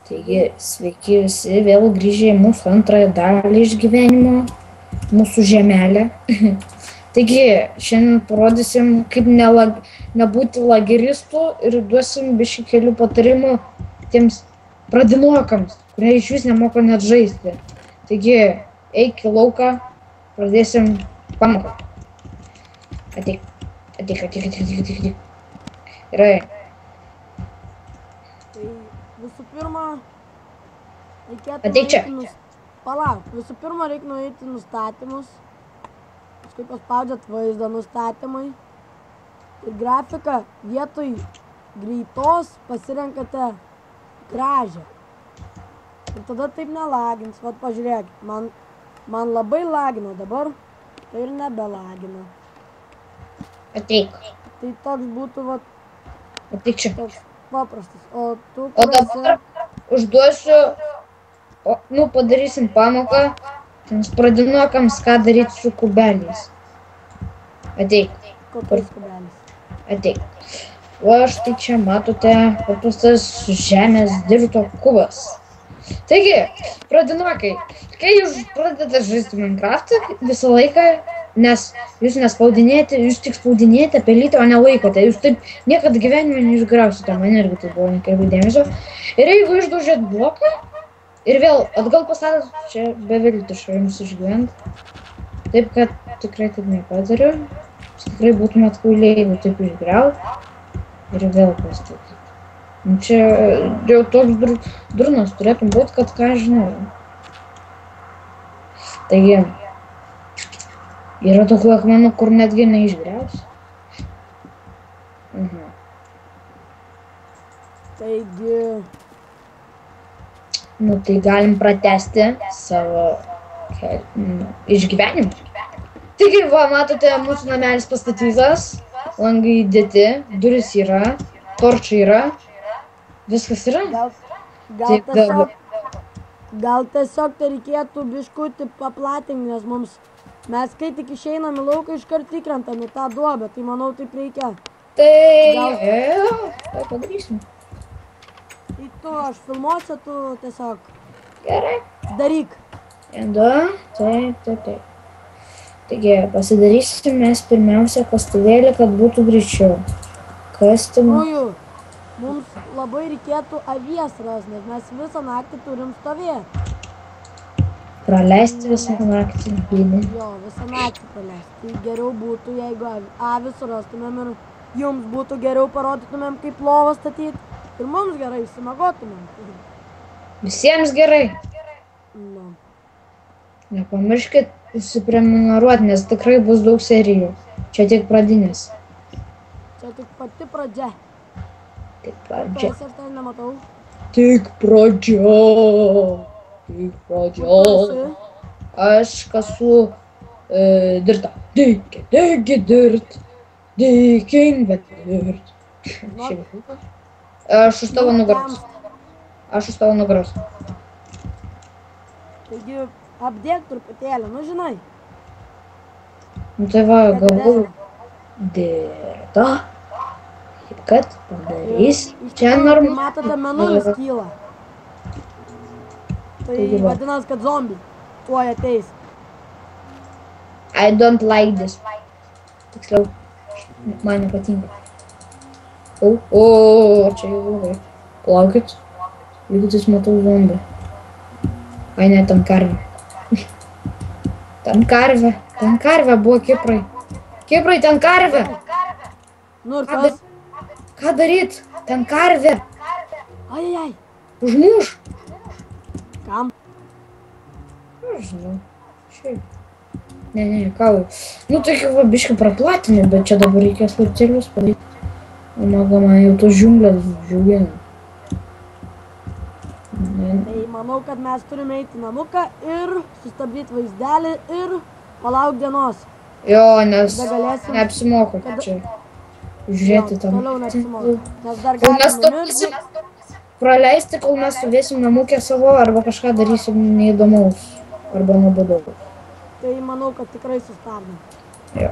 Taigi, sveiki visi, vėl grįžę į mūsų antrąją dalį išgyvenimo, mūsų žemelę. Taigi, šiandien parodysim, kaip nebūti lageristų ir duosim biškį kelių patarimų tiems pradinokams, kurie iš vis nemoka net žaisti. Taigi, eik į lauką, pradėsim pamoką. Ateik. Gerai. Tai visų pirma, Ateik čia. Palauk, visų pirma reikia nueiti nustatymus, paskui paspaudžiat vaizdo nustatymai ir grafiką vietoj greitos pasirenkate gražią. Ir tada taip nelagins, vat pažiūrėkit, man labai lagino dabar, tai ir nebelagina. Ateik. Tai toks būtų vat Ateik čia. toks paprastas, o tu O dabar užduosiu, padarysim pamoką tiems pradinokams, ką daryti su kubeliais. Ateik. kokiais kubelis. Ateik. O štai čia matote paprastas žemės dirto kubas. Taigi, pradinokai, kai jūs pradedate žaisti Minecraftą visą laiką, nes jūs nespaudinėjate, jūs tik spaudinėjate pelytę, o nelaikote. Jūs taip niekada gyvenime neišgrausite, man irgi tai buvo nekreipiu dėmesio. Ir jeigu išdaužėt bloką ir vėl atgal pastatėt, čia beviltiška jums išgyventi. Taip, kad tikrai taip nepadariu. Jūs tikrai būtumėt kvailiai, jeigu taip išgriaut ir vėl pastatyti. Čia jau toks durnas turėtum būti, kad ką žinau. Taigi, yra tokių akmenų, kur netgi neišgriaus. Taigi, Tai galim pratęsti savo išgyvenimą. Taigi, va, matote, mūsų namelis pastatytas, langai įdėti, duris yra, torčiai yra, viskas yra. gal tiesiog tai reikėtų biškutį paplatinti, nes mes kai tik išeinam į lauką iškart įkrentam į tą duobę, tai manau taip reikia. Tai padarysim. Tai tu, aš filmuosiu, tu tiesiog Gerai. daryk. Taip. Taigi, pasidarysim mes pirmiausia kastuvėlį, kad būtų greičiau. Kastim. Mums labai reikėtų avies ras, nes mes visą naktį turim stovėti. Praleisti visą naktį. Jo, visą naktį praleisti. Tai geriau būtų, jeigu avį surastumėm ir jums būtų geriau parodytumėm, kaip lovą statyti. Ir mums gerai išsimiegotumėm. Visiems gerai. Nu. Nepamirškit įsiprenumeruoti, nes tikrai bus daug serijų. Čia tik pradinės. Čia tik pati pradžia. Tik pradžia. Aš tai nematau. Tik pradžia. Aš kasu dirtą. Digi dirt. Digging the dirt. Aš už tavo nugaros. Taigi, apdėk truputėlį, žinai. Tai va, galvoju, dirta, kad padarys. Čia normaliai. Matote, mėnulis kyla. Tai vadinas, kad zombiai tuoj ateis. I don't like this. Tiksliau, man nepatinka. Čia jau blogai. Plaukit, jeigu tais matau zombį. Ai ne, ten karvė. Ten karvė buvo, Kiprai. Kiprai, ten karvė. Nu ir kas? Ką daryt? Ten karvė. Ai. Užmuš. Kam? Aš žinau. Šiaip. Ne, ką. Tai va biškai praplatinė, bet čia dabar reikės laiptelius padaryti. Maga, man jau tos džiunglės džiugina. Tai manau, kad mes turime eiti namuką ir sustabdyti vaizdelį ir palauk dienos. Jo, nes neapsimoka čia žiūrėti tam. Toliau neapsimoka. Nes dar galime numirti. Praleisti, kol mes stovėsim namukė savo arba kažką darysim neįdomaus arba nuobodaus. Tai manau, kad tikrai sustabdom. Jo.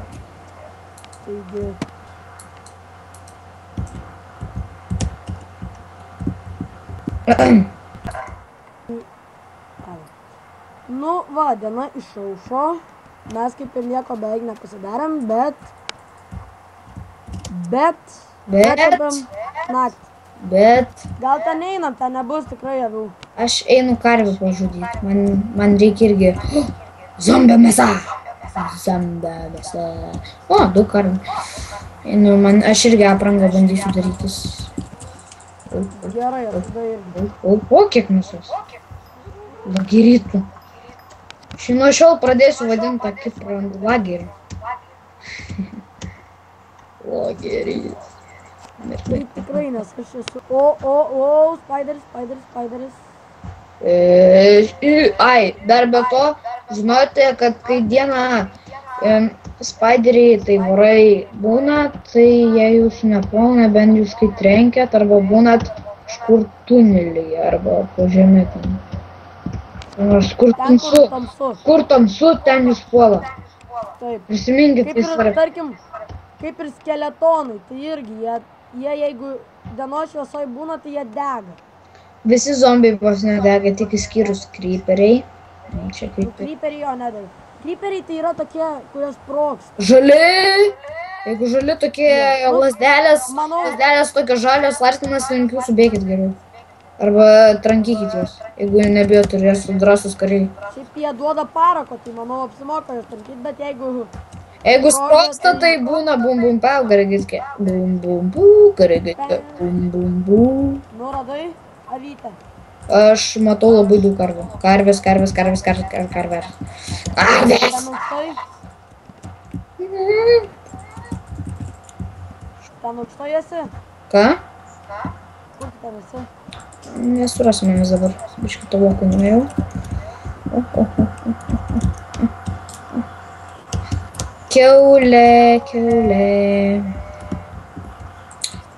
Taigi. Nu, va, diena išaušo. Mes kaip ir nieko beveik nepasidarėm, bet nekabėm naktį. Bet Gal ten einam, ten nebus tikrai avių. aš einu karvių pažudyti. Man reikia irgi... Zombio mėsa! Zombio mėsa. O, daug karvių. Einu, aš irgi aprangą bandysiu darytis. Gerai, tada irgi. O, kiek mėsos? Lagerytų. Nuo šiol pradėsiu vadinti tą Kiprą lagerį. Lageris. Tai tikrai, nes aš esu... O, spideris. Ai, dar be to, žinote, kad kai dieną spideriai, tai vorai būna, tai jei jūs neplauna, bent jūs kai trenkėt, arba būnat kažkur tunelyje, arba po žemė ten. Nors kur tamsu, ten jūs puola. Taip. Prisiminkit, tai svarbu. Tarkim, kaip ir skeletonai, tai irgi jie jeigu dienos šviesoj būna, tai jie dega. Visi zombiai vos nedega, tik išskyrus creeperiai. Čia Creeperiai jo nedega. Creeperiai tai yra tokie, kurie sprogsta. Žali! Jeigu žali tokie lasdelės tokios žalios, larstinas link jūsų bėkit geriau. Arba trankykit juos, jeigu nebijot ir jas drąsus kariai. Šiaip jie duoda parako, tai manau apsimoka jas trankyti, bet jeigu... Jeigu sprogsta, tai būna bum bum pau, garagitke. Bum bum bum, garagitke. Bum bum bum. Nu, radai avytę. Aš matau labai daug karvių. Karvės. Karvės. Ten aukštai. Ten aukštai esi? Ką? Kur tu ten esi? Nesurasime mes dabar. Biškį tavo nuėjau. Kiaulė.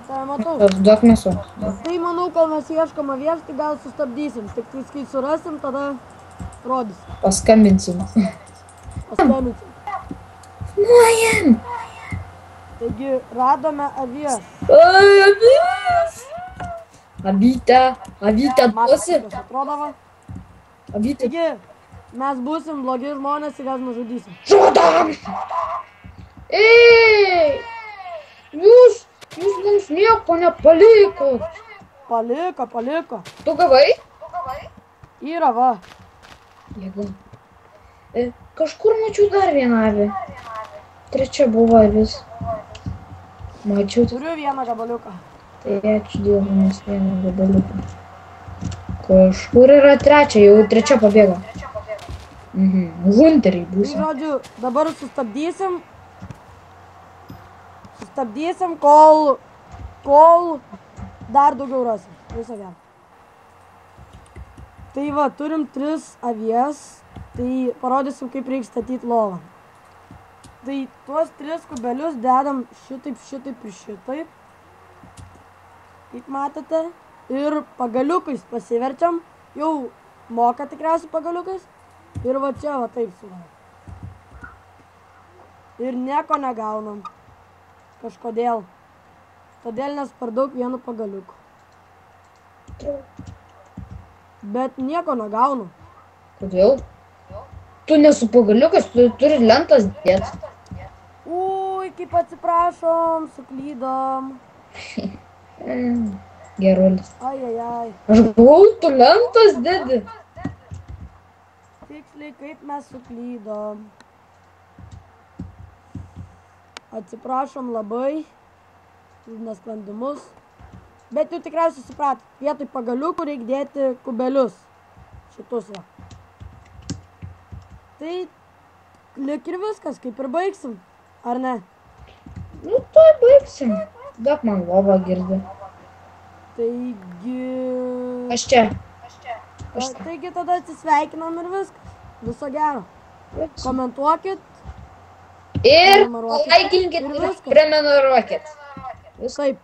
Tai matau. Duok mėsų. Tai manau, kol mes ieškom avies, tai gal sustabdysim. Tik tai kai surasim, tada rodysim. Paskambinsim. Nuojam! Taigi, radome avies. Avies! Avytę duosi? Matai, kas atrodavo. Avytę. Taigi, mes būsim blogi žmonės ir jas nužudysim. Žudam! Ei! Jūs mums nieko nepalikot. Paliko. Tu gavai? Yra, va. Jėga. Kažkur mačiau dar vieną avį. Trečia buvo avis. Mačiau. Turiu vieną gabaliuką. Tai ačiū Dievui, nes vieną gabaliuką. Kažkur yra trečia, jau trečia pabėgo. Hunteriai Tai būsim. žodžiu, dabar sustabdysim, kol dar daugiau rasim. Viso gero. Tai va, turim 3 avies, tai parodysim, kaip reikia statyti lovą. Tai tuos 3 kubelius dedam šitaip ir šitaip. Kaip matote. Ir pagaliukais pasiverčiam. Jau moka tikriausiai pagaliukais. Ir va čia, va taip sudarom. Ir nieko negaunam. Kažkodėl. Todėl nes per daug vienu pagaliuku. Bet nieko negaunu. Kodėl? Tu nesu pagaliukas, tu turi lentas dėt. Ui, kaip atsiprašom, suklydom. Gerulis. Ai. Aš galvau, tu lentas dedi. Tiksliai, kaip mes suklydom. Atsiprašom labai už nesklandumus. Bet jau tikriausiai suprat, vietoj pagaliukų reikia dėti kubelius. Šitus va. Tai lik ir viskas, kaip ir baigsim. Ar ne? Nu, tai baigsim. Duok man lovą girdi. Taigi... Aš čia. Taigi tada atsisveikinam ir viskas. Viso gero. Komentuokit. Ir laikinkit ir prenumeruokit. Taip.